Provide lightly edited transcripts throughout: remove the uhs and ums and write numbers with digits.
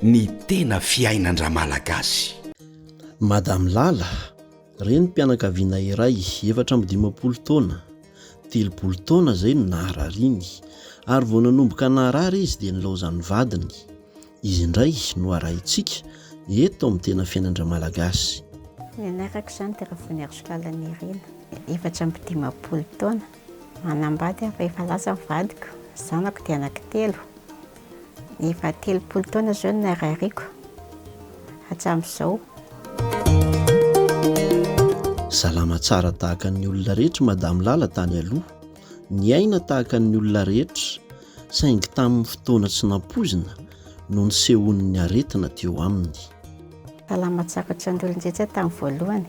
ny tena fiainan-dra malagasy. Madame Lala, reny mpianakaviana iray 7 taona, 3 taona izay no naharariny, ary vao nanomboka naharary izy dia nilaozany vadiny. Izy indray no arahintsika eto amin'ny tena fiainan-dra malagasy. Nianarako izany dia rehefa niaritra lalana ireny 7 taona, manambady aho fa efa lasa ny vadiko, zanako dia anankitelo. Efa 30 taona izao no narariako hatramin'izao. Salama tsara tahaka ny olona rehetra Madame Lala tany aloha, niaina tahaka ny olona rehetra, saingy tamin'ny fotoana tsy nampozina no nisehon'ny aretina teo aminy. Salama tsara ohatran'ny olon-jetra tamin'ny voalohany,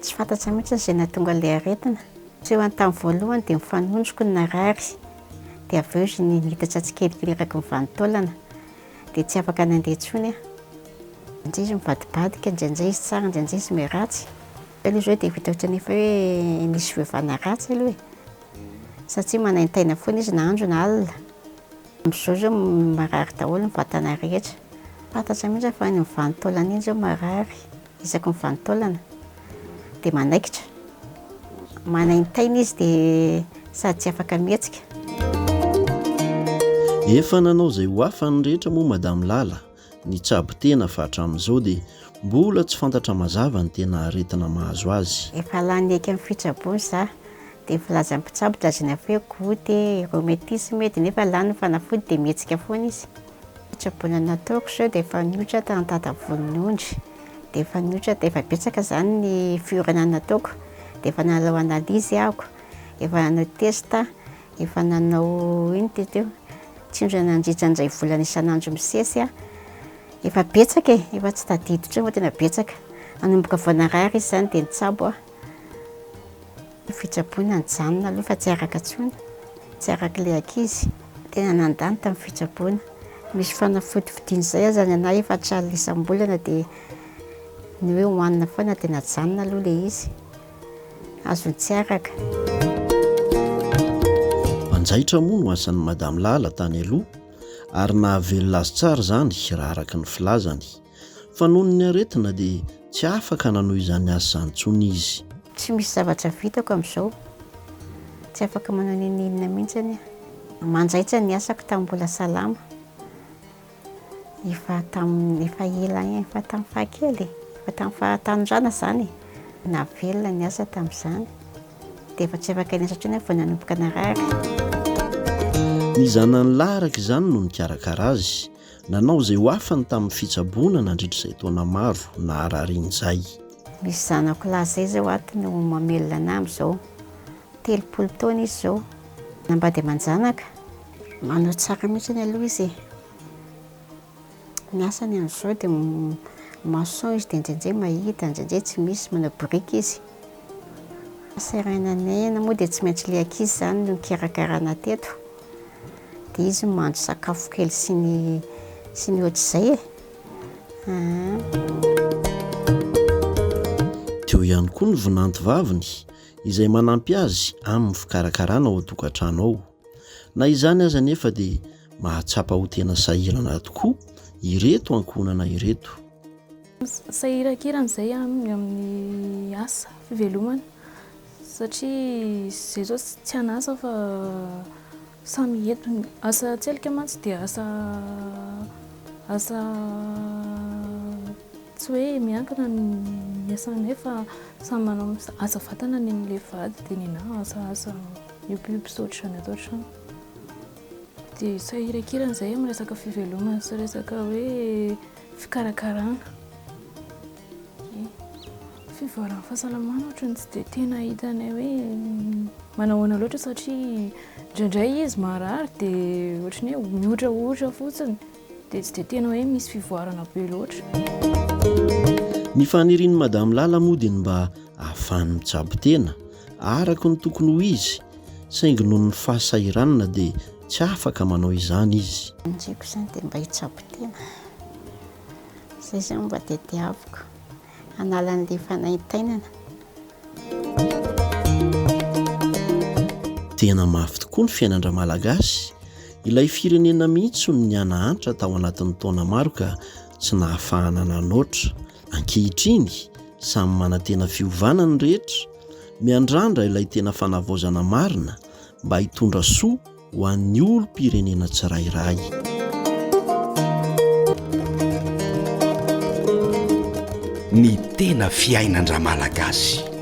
tsy fantatra mihitsy izay nahatonga ilay aretina. Sehoany tamin'ny voalohany dia mifanonjoko ny narary, dia avy eo izy nihitatra tsikelikely eraky ny vanitaolana, dia tsy afaka nandeha intsony aho. Indray izy mivadibadika, indraindray izy tsara, indraindray izy miaratsy. Aloha izao dia vita ohatran'ny efa hoe misy fiovana ratsy aloha e, satria manaintaina foana izy na andro na alina. Amin'izao izao marary daholo ny vatana rehetra. Fantatra mihitsy fa ny vanitaolana iny izao marary, isaky ny vanitaolana dia manaikitra. Manaintaina izy dia sady tsy afaka mihetsika. Efa nanao izay ho afany rehetra moa Madame Lala, ny tsabo tena fa hatramin'izao dia mbola tsy fantatra mazava ny tena aretina mahazo azy. Efa lany eky amin'ny fitsaboana za, dia filaza mpitsabo lazana hoe goute, rhumatisme, dia nefa lany ny fanafody dia mihetsika foana izy. Fitsaboana nataoko izao dia efa niotra tamin'ny tatavolon'ondry, dia efa niotra dia efa betsaka izany ny fiorana nataoko, dia efa nanao analizy ahako, efa nanao testa, efa nanao ino teo tsindrona nandritran'indray volana isan'andro misesy aho. Efa betsaka e, efa tsy tadiditra eo, tena betsaka. Nanomboka vao narary izy izany dia nitsabo aho. Fitsaboana nijanona aloha fa tsy araka intsony, tsy araka ilay ankizy. Tena nandany tamin'ny fitsaboana. Misy fanafody vidiana izay aza ny anahy efa traly isam-bolana dia ny hoe hohanina foana dia najanona aloha ilay izy. Azony tsy araka. Manjaitra moa no asan'ny Madame Lala tany aloha, ary nahavelona azy tsara izany raha araka ny filazany. Fa noho ny aretina dia tsy afaka nanao izany asa izany intsony izy. Tsy misy zavatra vitako amin'izao, tsy afaka manao n'inona mihitsy aho. Manjaitra ny asako tamin'ny mbola salama. Efa ela igny, efa tamin'ny fahakely, efa tamin'ny fahatanjana izany. Navelona ny asa tamin'izany, dia efa tsy afaka niasa intsony aho vao nanomboka narary. Ny zanany laharaka izany no nikarakara azy, nanao izay ho afany tamin'ny fitsaboana nandritra izay taona maro naharariany izay. Misy zanako lahy izay izao ato no mamelona anahy amin'izao, 30 taona izy izao. Nambady aman-janaka, manao tsara mihitsy aloha izy. Ny asany amin'izao dia maçon izy dia indraindray mahita, indraindray tsy misy, manao biriky izy. Serenanay moa dia tsy maintsy ilay ankizy izany no nikarakarana teto. Dia izy mandro sakafo kely sy ny ohatr'izay e. Teo ihany koa ny vinanty vaviny izay manampy azy amin'ny fikarakarana ao an-tokantrano ao. Na izany aza nefa dia mahatsapa ho tena sahirana tokoa ireto ankohonana ireto. Sahiran-kirana izay amin'ny asa fivelomana, satria izay zao tsy anasa fa samy eto. Asa tselika mantsy dia asa tsy hoe miankina ny asanay fa samy manao asa vatana ny amin'ilay vady dia ny anahy asa miopiopisaotra izany atao trano. Dia sahiran-kirana izay amin'ny resaka fivelomana sy resaka hoe fikarakarana. Fivoarana fahasalamana ohatrany tsy dia tena hitanay hoe manahoana loatra, satria indraindray izy marary dia ohatrany hoe mihotrahotra fotsiny, dia tsy dia tena hoe misy fivoarana be loatra. Ny fanirian'i Madame Lala moa dia mba ahafahany mitsabo tena araka ny tokony ho izy, saingy noho ny fahasahiranana dia tsy afaka manao izany izy. Ndreko izany dia mba hitsabo tena, izay izany mba tadiaviko analan'ilay fanaintainana. Tena mafy tokoa ny fiainan-dra malagasy, ilay firenena mihitsy no niana antitra tao anatin'ny taona maro ka tsy nahafahana nanoatra. Ankehitriny samy manantena fiovanany rehetra, miandrandra ilay tena fanavaozana marina mba hitondra soa ho an'ny olom-pirenena tsirairay. Ny tena fiainan-dra malagasy.